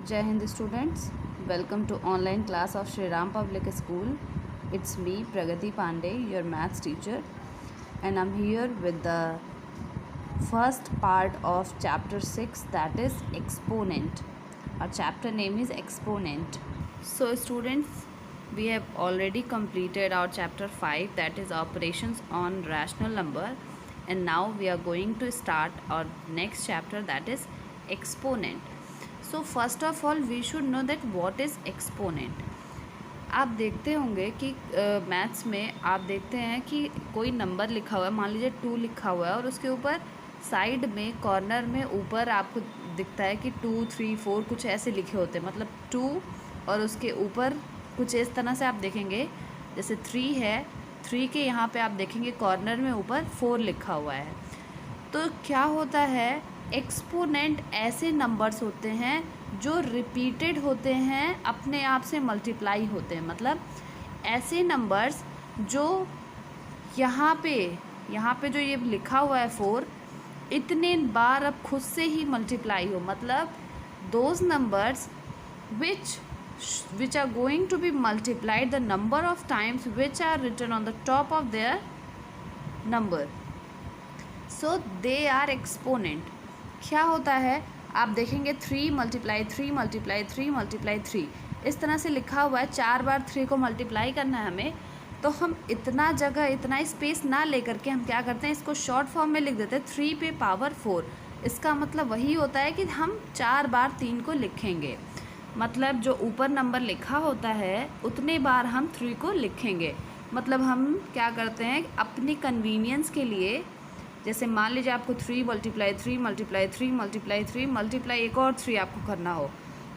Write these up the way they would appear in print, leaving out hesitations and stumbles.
Jai Hind students, welcome to online class of Shri Ram Public School. It's me Pragati Pandey, your maths teacher, and I'm here with the first part of chapter 6, that is exponent. Our chapter name is exponent. So students, we have already completed our chapter 5, that is operations on rational number, and now we are going to start our next chapter, that is exponent. So first of all we should know that what is exponent. आप देखते होंगे कि maths में आप देखते हैं कि कोई नंबर लिखा हुआ है, मान लीजिए 2 लिखा हुआ है, और उसके ऊपर साइड में कॉर्नर में ऊपर आपको दिखता है कि 2, 3, 4 कुछ ऐसे लिखे होते हैं. मतलब 2 और उसके ऊपर कुछ इस तरह से आप देखेंगे, जैसे 3 है, 3 के यहाँ पे आप देखेंगे कॉर्नर में ऊपर 4 लिखा हुआ है. तो क्या होता है, एक्सपोनेंट ऐसे नंबर्स होते हैं जो रिपीटेड होते हैं, अपने आप से मल्टीप्लाई होते हैं. मतलब ऐसे नंबर्स जो यहाँ पे जो ये लिखा हुआ है 4, इतने बार अब खुद से ही मल्टीप्लाई हो. मतलब those numbers which are going to be multiplied the number of times which are written on the top of their number, so they are exponent. क्या होता है, आप देखेंगे 3 मल्टीप्लाई 3 मल्टीप्लाई 3 मल्टीप्लाई 3 इस तरह से लिखा हुआ है. 4 बार 3 को मल्टीप्लाई करना है हमें, तो हम इतना जगह इतना स्पेस ना लेकर के हम क्या करते हैं, इसको शॉर्ट फॉर्म में लिख देते हैं 3 पे पावर 4. इसका मतलब वही होता है कि हम 4 बार 3 को लिखेंगे. मतलब जो ऊपर नंबर लिखा होता है उतने बार हम 3 को लिखेंगे. मतलब हम क्या करते हैं, अपनी कन्वीनियंस के लिए, जैसे मान लीजिए आपको 3 मल्टीप्लाई 3 मल्टीप्लाई 3 मल्टीप्लाई 3 मल्टीप्लाई एक और 3 आपको करना हो,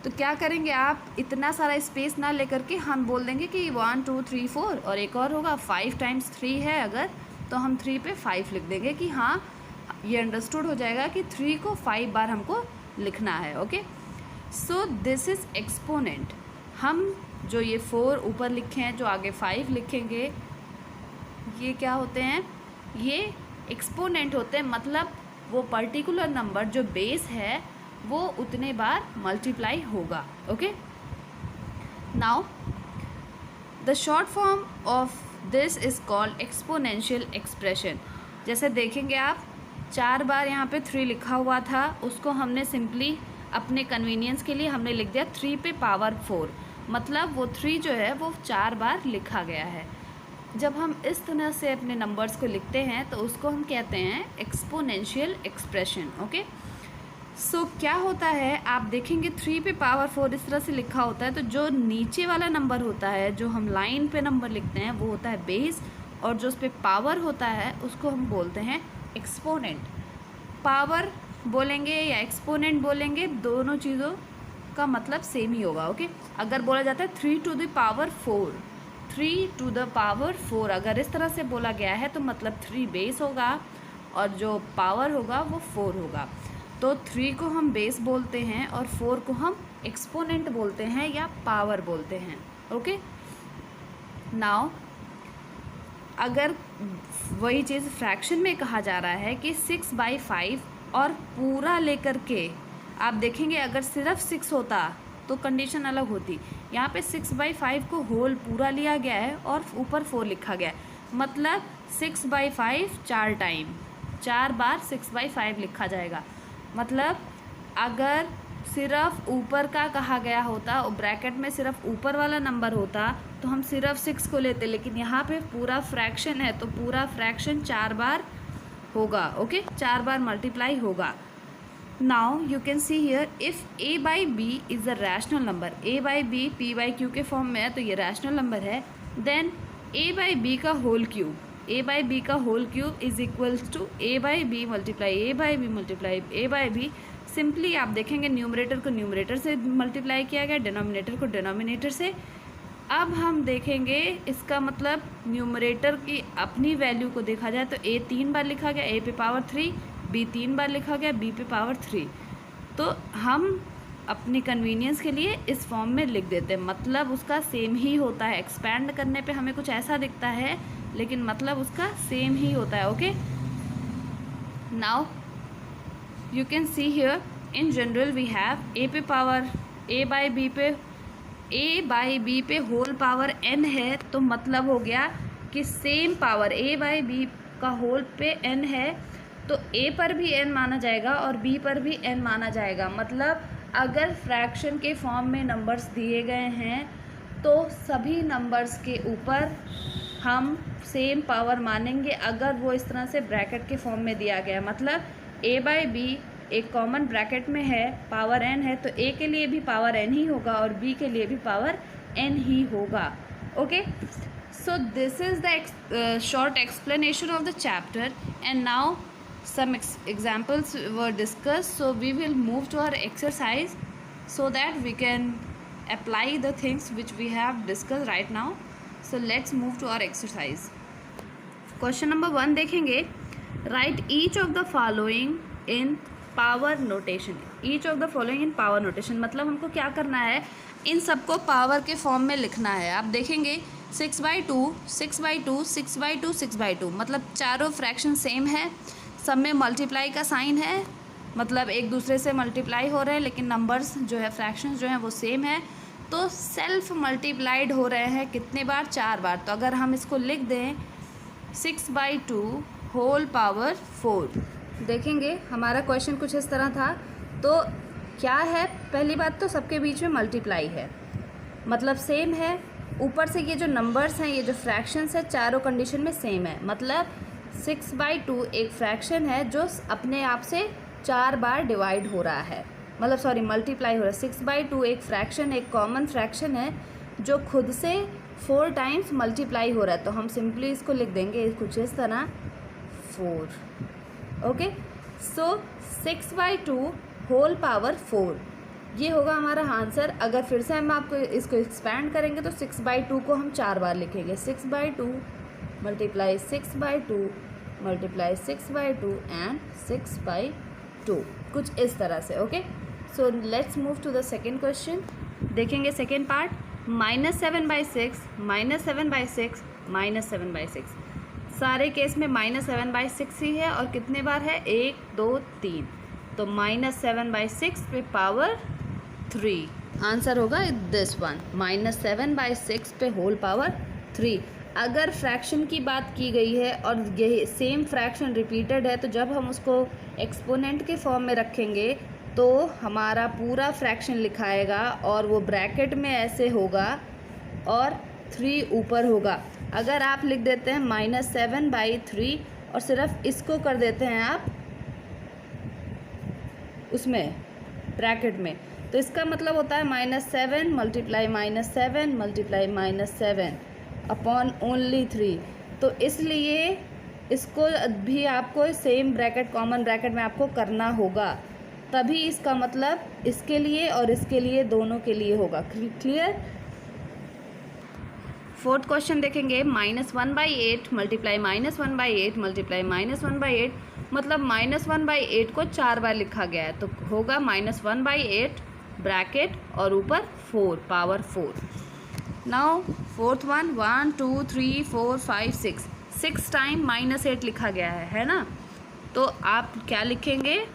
तो क्या करेंगे, आप इतना सारा स्पेस ना लेकर के हम बोल देंगे कि 1 2 3 4 और एक और होगा 5 टाइम्स 3 है अगर, तो हम 3 पे 5 लिख देंगे कि हाँ ये अंडरस्टूड हो जाएगा कि 3 को 5 बार हमको लिखना है. Okay, so this is exponent. हम जो ये 4 ऊपर लिखे हैं, जो आगे 5 लिखेंगे, ये क्या होते हैं, ये एक्सपोनेंट होते हैं. मतलब वो पर्टिकुलर नंबर जो बेस है वो उतने बार मल्टीप्लाई होगा. Okay, now the short form of this is called exponential expression. जैसे देखेंगे आप 4 बार यहाँ पे 3 लिखा हुआ था, उसको हमने सिंपली अपने कन्वीनियंस के लिए हमने लिख दिया 3 पे पावर 4. मतलब वो 3 जो है वो 4 बार लिखा गया है. जब हम इस तरह से अपने नंबर्स को लिखते हैं तो उसको हम कहते हैं एक्सपोनेंशियल एक्सप्रेशन. ओके, सो क्या होता है, आप देखेंगे 3 पे पावर 4 इस तरह से लिखा होता है, तो जो नीचे वाला नंबर होता है, जो हम लाइन पे नंबर लिखते हैं, वो होता है बेस, और जो उस पर पावर होता है उसको हम बोलते हैं एक्सपोनेंट. पावर बोलेंगे या एक्सपोनेंट बोलेंगे, दोनों चीज़ों का मतलब सेम ही होगा. ओके, अगर बोला जाता है 3 to the power 4, 3 to the power 4 अगर इस तरह से बोला गया है तो मतलब 3 बेस होगा और जो पावर होगा वो 4 होगा. तो 3 को हम बेस बोलते हैं और 4 को हम एक्सपोनेंट बोलते हैं या पावर बोलते हैं. ओके, नाउ अगर वही चीज़ फ्रैक्शन में कहा जा रहा है कि 6/5 और पूरा लेकर के, आप देखेंगे अगर सिर्फ 6 होता तो कंडीशन अलग होती. यहाँ पे 6/5 को होल पूरा लिया गया है और ऊपर 4 लिखा गया है. मतलब 6/5 4 टाइम, 4 बार 6/5 लिखा जाएगा. मतलब अगर सिर्फ ऊपर का कहा गया होता और ब्रैकेट में सिर्फ ऊपर वाला नंबर होता तो हम सिर्फ 6 को लेते, लेकिन यहाँ पे पूरा फ्रैक्शन है तो पूरा फ्रैक्शन 4 बार होगा. ओके, 4 बार मल्टीप्लाई होगा. Now you can see here if a by b is a rational number, a by b p by q के फॉर्म में है तो ये रैशनल नंबर है. देन a by b का whole cube, a by b का whole cube is equals to a by b multiply a by b multiply a by b. Simply आप देखेंगे न्यूमरेटर को न्यूमरेटर से मल्टीप्लाई किया गया, denominator को डिनोमिनेटर से. अब हम देखेंगे इसका मतलब न्यूमरेटर की अपनी वैल्यू को देखा जाए तो a 3 बार लिखा गया, a पे पावर 3, b 3 बार लिखा गया, b पे पावर 3. तो हम अपनी कन्वीनियंस के लिए इस फॉर्म में लिख देते हैं. मतलब उसका सेम ही होता है. एक्सपैंड करने पे हमें कुछ ऐसा दिखता है लेकिन मतलब उसका सेम ही होता है. Okay, now you can see here in general we have a पे power ए बाई बी पे होल पावर n है, तो मतलब हो गया कि same power a by b का होल पे n है, तो a पर भी n माना जाएगा और b पर भी n माना जाएगा। मतलब अगर फ्रैक्शन के फॉर्म में नंबर्स दिए गए हैं तो सभी नंबर्स के ऊपर हम सेम पावर मानेंगे। अगर वो इस तरह से ब्रैकेट के फॉर्म में दिया गया, मतलब a बाई बी एक कॉमन ब्रैकेट में है, पावर n है, तो a के लिए भी पावर n ही होगा और b के लिए भी पावर n ही होगा। Okay, so this is the short explanation of the chapter, and now some examples were discussed, so we will move to our exercise so that we can apply the things which we have discussed right now. So let's move to our exercise. Question number 1 देखेंगे, write each of the following in power notation. each of the following in power notation मतलब हमको क्या करना है, इन सबको power के form में लिखना है। आप देखेंगे 6/2, 6/2, 6/2, 6/2, मतलब चारों फ्रैक्शन सेम है, सब में मल्टीप्लाई का साइन है, मतलब एक दूसरे से मल्टीप्लाई हो रहे हैं, लेकिन नंबर्स जो है, फ्रैक्शंस जो हैं वो सेम है, तो सेल्फ मल्टीप्लाइड हो रहे हैं कितने बार, 4 बार। तो अगर हम इसको लिख दें 6/2 होल पावर 4, देखेंगे हमारा क्वेश्चन कुछ इस तरह था। तो क्या है, पहली बात तो सबके बीच में मल्टीप्लाई है, मतलब सेम है। ऊपर से ये जो नंबर्स हैं, ये जो फ्रैक्शंस है, चारों कंडीशन में सेम है, मतलब 6/2 एक फ्रैक्शन है जो अपने आप से 4 बार डिवाइड हो रहा है, मतलब सॉरी मल्टीप्लाई हो रहा है। 6/2 एक फ्रैक्शन, एक कॉमन फ्रैक्शन है जो खुद से 4 टाइम्स मल्टीप्लाई हो रहा है। तो हम सिंपली इसको लिख देंगे कुछ इस तरह 4। ओके, सो 6/2 होल पावर 4 ये होगा हमारा आंसर। अगर फिर से हम आपको इसको एक्सपैंड करेंगे तो 6/2 को हम 4 बार लिखेंगे, 6/2 मल्टीप्लाई 6/2 मल्टीप्लाई 6/2 एंड 6/2, कुछ इस तरह से। Okay, so let's move to the second question. देखेंगे सेकेंड पार्ट, -7/6 -7/6 -7/6, सारे केस में -7/6 ही है और कितने बार है, 1 2 3, तो -7/6 पे पावर 3 आंसर होगा दिस वन, -7/6 पे होल पावर 3। अगर फ्रैक्शन की बात की गई है और ये सेम फ्रैक्शन रिपीटेड है, तो जब हम उसको एक्सपोनेंट के फॉर्म में रखेंगे तो हमारा पूरा फ्रैक्शन लिखाएगा और वो ब्रैकेट में ऐसे होगा और 3 ऊपर होगा। अगर आप लिख देते हैं -7/3 और सिर्फ इसको कर देते हैं आप उसमें ब्रैकेट में, तो इसका मतलब होता है -7 मल्टीप्लाई -7 मल्टीप्लाई -7 अपॉन ओनली 3। तो इसलिए इसको भी आपको सेम ब्रैकेट, कॉमन ब्रैकेट में आपको करना होगा, तभी इसका मतलब इसके लिए और इसके लिए दोनों के लिए होगा। क्लियर। फोर्थ क्वेश्चन देखेंगे, -1/8 मल्टीप्लाई -1/8 मल्टीप्लाई -1/8, मतलब -1/8 को 4 बार लिखा गया है, तो होगा -1/8 ब्रैकेट और ऊपर 4 power 4। Now fourth one, 1 2 3 4 5 6 time -8 लिखा गया है ना, तो आप क्या लिखेंगे,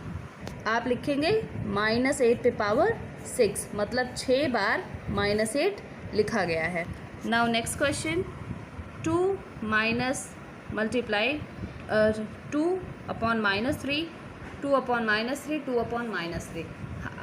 आप लिखेंगे -8 पे पावर 6, मतलब 6 बार -8 लिखा गया है। Now next question, 2 minus multiply 2 upon -3 2 upon -3 2 upon -3।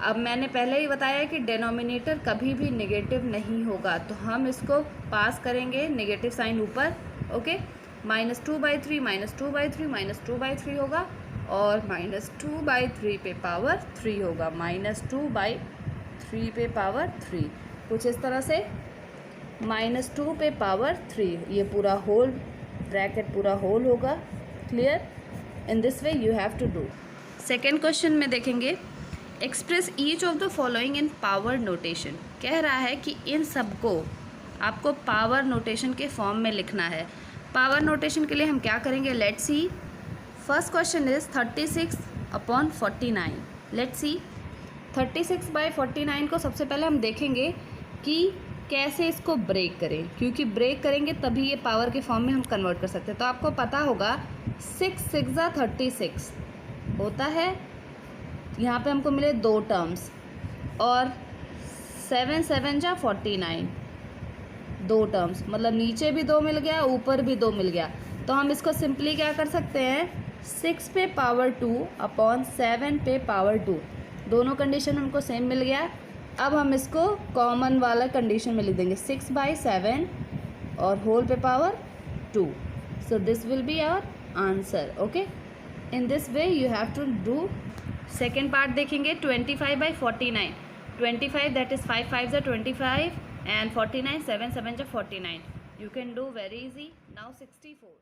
अब मैंने पहले ही बताया कि डिनोमिनेटर कभी भी नेगेटिव नहीं होगा, तो हम इसको पास करेंगे नेगेटिव साइन ऊपर। ओके, -2/3 -2/3 -2/3 होगा और -2/3 पे पावर 3 होगा, -2/3 पे पावर 3, कुछ इस तरह से -2 पे पावर 3, ये पूरा होल ब्रैकेट पूरा होल होगा। Clear. In this way you have to do. Second question में देखेंगे, express each of the following in power notation. कह रहा है कि इन सबको आपको पावर नोटेशन के फॉर्म में लिखना है। पावर नोटेशन के लिए हम क्या करेंगे, let's see. First question is 36/49। Let's see, 36/49 को सबसे पहले हम देखेंगे कि कैसे इसको ब्रेक करें, क्योंकि ब्रेक करेंगे तभी ये पावर के फॉर्म में हम कन्वर्ट कर सकते हैं। तो आपको पता होगा 6 6 36 होता है, यहाँ पे हमको मिले 2 टर्म्स, और 7 7 जा 49, 2 टर्म्स, मतलब नीचे भी 2 मिल गया, ऊपर भी 2 मिल गया। तो हम इसको सिंपली क्या कर सकते हैं, 6 पे पावर 2 अपॉन 7 पे पावर 2, दोनों कंडीशन हमको सेम मिल गया। अब हम इसको कॉमन वाला कंडीशन में लिख देंगे, 6/7 और होल पे power 2। So this will be our answer. Okay, in this way you have to do. Second part देखेंगे, 25/49, 25 that is 5 5s are 25 and 49 7 7s are 49. You can do very easy. Now 64.